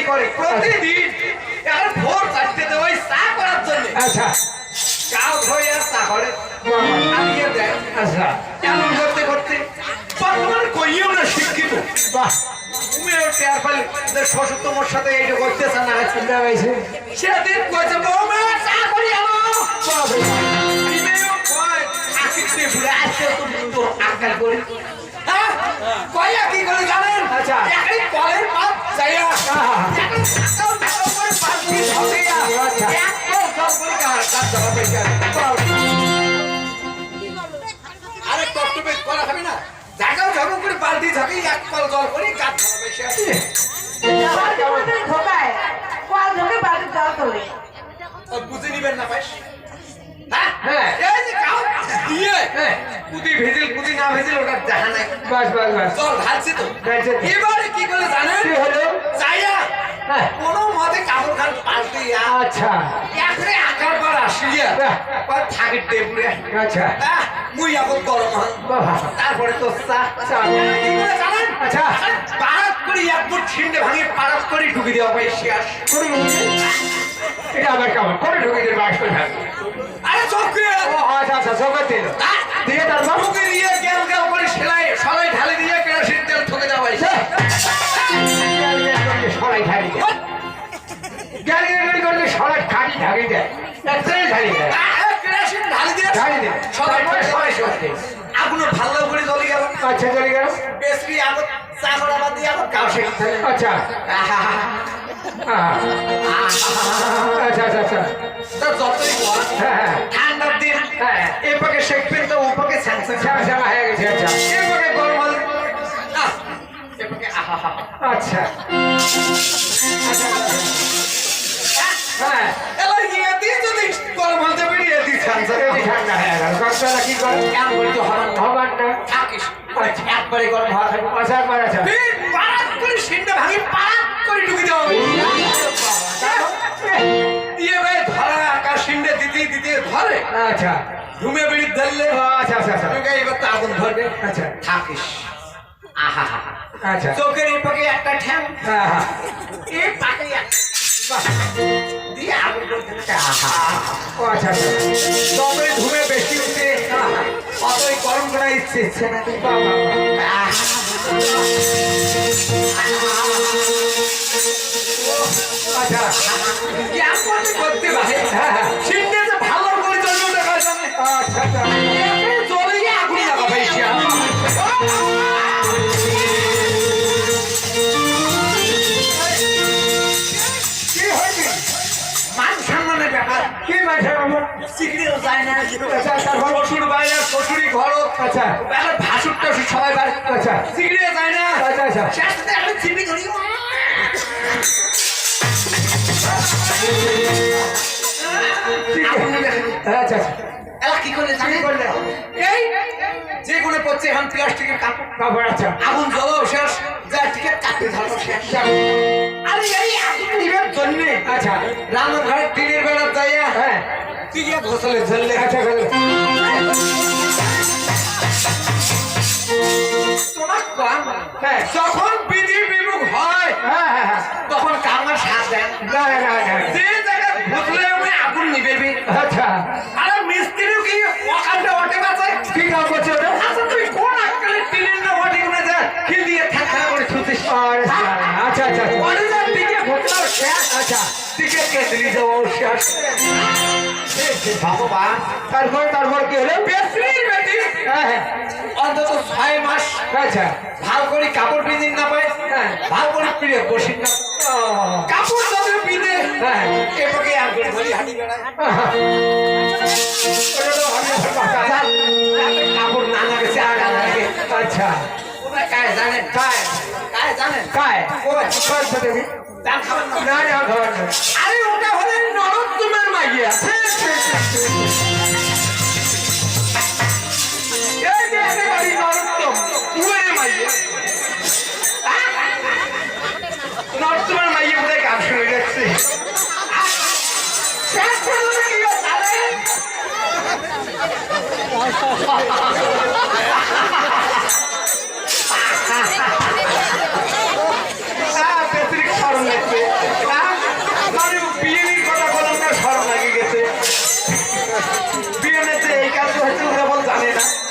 করে প্রতিদিন আর ভোর 4টেতে ওই চা করার জন্য আচ্ছা গাও ধরে আর চা করে আনিয়ে দেয়। আচ্ছা এমন করতে করতে বর্তমানে কইও না শিক্ষিত বাহ তুমিও টের পাইলে যে শ্বশুর তোমার সাথে এইটা করতেছে না চিন্তা হয়েছে সেদিন কইছে বৌমা চা করি আনো তুমিও কয় আকিতে বুড়া আসছে তুমি তো আকাল করি হ্যাঁ কইয়া কি করে জানেন আচ্ছা একই কলের পাপ যাইয়া একই সাকাও ভালো করে পাল্টি ধরিয়া আচ্ছা এক কল করে কার জবাব দিতে আরে কষ্টবে করা হবে না জায়গাও ঝগড়া করে বালতি ঝাঁকি এক কল জল করে গাছ ধরাবে সে ঢোকায় কল ঢোকে বাড়ির জল তোলে বুঝে নিবেন না পাইস হ্যাঁ এই যে কাউ দিয়ে কুদি ভেজেল কুদি না ভেজেল ওটা দেখা নাই বাস বাস বাস জল ঢালছে তো ঢালছে তো। এবারে কি করে জানেন কি হলো যাইয়া হ্যাঁ কোনো মতে কাপড় খান পাল্টি আচ্ছা একরে আকার পর আসিয়া পর থাকে টেবুলে আচ্ছা মুই এখন গরম হন বাবা তারপরে তো চা চা। কি করে জানেন আচ্ছা পারাত করে এক ফুট ছিন্ডে ভাঙে পারাত করে ঢুকে দেওয়া পাই শেষ করে এটা আবার কেমন করে ঢুকে দিয়ে বাস করে থাকবে আরে চোখে ও আচ্ছা আচ্ছা সকাল দিল দিয়ে তারপর ঢুকে দিয়ে গ্যাল গ্যাল করে সলাই ঢালে দিয়ে কেরাসিন তেল ঠকে দেওয়া পাই সরাই ঢালি দেয় গাড়ি গাড়ি করলে সরাই ঢালি ঢালি দেয় একটাই ঢালি দেয় কেরাসিন ঢালে দিয়ে ঢালি দেয় সবাই সবাই সবাই আগুন ভালো করে জ্বলে গেল আচ্ছা চলে গেল বেশি আগুন চা করা বাদ দিয়ে আগুন কাউ শেখ আচ্ছা আচ্ছা আচ্ছা আচ্ছা তার যতই বল হ্যাঁ হ্যাঁ ঠান্ডার দিন হ্যাঁ এ পাকে শেখবেন তো ও পাকে স্যামসাং শ্যামা শ্যামা হয়ে গেছে আচ্ছা এ পাকে গরম হলে এ পাকে আহা আচ্ছা হ্যাঁ এবার গিয়ে দিয়ে যদি গরম হতে বেরিয়ে দিই স্যামসাং ঠান্ডা হয়ে গেল কষ্টটা কি করে কেন বলতে হবার না হবার না থাকিস একবারে গরম হওয়া থাকবে আচ্ছা একবার আচ্ছা পারাত করে সিন্ডা ভাঙি পারাত করে ঢুকে দেওয়া হবে দিয়ে ভাই ধরা আকাশ সিন্ডে দিতে দিতে ধরে আচ্ছা ঘুমে বেড়ি ধরলে আচ্ছা আচ্ছা আচ্ছা ঢুকে এবার তো আগুন ধরবে আচ্ছা থাকিস আহা আচ্ছা চোখের এই পাকে একটা ঠ্যাং হ্যাঁ হ্যাঁ এই পাকে দিয়ে আগুন ধরতে ও আচ্ছা আচ্ছা তবে ধুমে বেশি উঠে অতই গরম করা ইচ্ছে ইচ্ছে না আচ্ছা কেমন করতে পারে সিন্ডে যে ভালো করে চলবে দেখা যাবে আচ্ছা আচ্ছা চলে গিয়ে আগুন লাগাবে কি হয়েছে মান সম্মানের ব্যাপার কি মাঠে আমার সিগড়িও যায় না আচ্ছা তারপর শ্বশুর বাইরে শ্বশুরি ঘর আচ্ছা ভাসুর টাসুর সবাই বাইরে আচ্ছা সিগড়িও যায় না আচ্ছা আচ্ছা শেষ সাথে আমি চিপি ধরি আচ্ছা এলা কি করলে জানি করলে এই যে কোনো পড়ছে এখন প্লাস্টিকের কাপড় তারপর আচ্ছা আগুন জ্বলো শেষ যা টিকেট কাটতে ধরো শেষ আরে এই আগুন নিবের জন্য আচ্ছা রান্নার ঘরে টিনের বেড়া যাইয়া হ্যাঁ টিকে ঘষলে ঝরলে আচ্ছা তোমার কাম হ্যাঁ যখন বিধি বিমুখ হয় হ্যাঁ হ্যাঁ হ্যাঁ তখন কামার সাথ দেয় না না না যে জায়গায় ঘুষলে আমি আগুন নিবে আচ্ছা আরে মিস্ত্রিও কি ওখানটা ওটে বাজে কি কাম করছে ওটা আচ্ছা তুই কোন আকালে টিনের না ওটে কোনে যা খিল দিয়ে থাকা করে ছুটিস আচ্ছা আচ্ছা ওরে যা টিকে ঘটলো শেষ আচ্ছা টিকে কেটে যাও শেষ বাবা তারপর কি হলো বেশি বেটি হ্যাঁ হ্যাঁ অন্তত 6 মাস আচ্ছা ভাল করে কাপড় পিঁধে না পায় হ্যাঁ ভাল করে পিড়ে বসি না কাপড় যদি পিঁধে হ্যাঁ এবারে আর করে ধরি হাঁটি বেড়ায় ওটা তো আমি কাপড় না লাগে আগা লাগে আচ্ছা ওটা কায় জানেন কায় জানেন কায় কই কত দেবি দান খাবেন না না না খাবার না আরে ওটা হলে নরদ তোমার মাইয়া এই যে একেবারে নরোত্তম উড়ে মাইয়া নরোত্তমের মাইয়া বোধহয় গান শুনে যাচ্ছে শেষ পর্যন্ত কি জানেন বেশি সরম লাগছে জানে না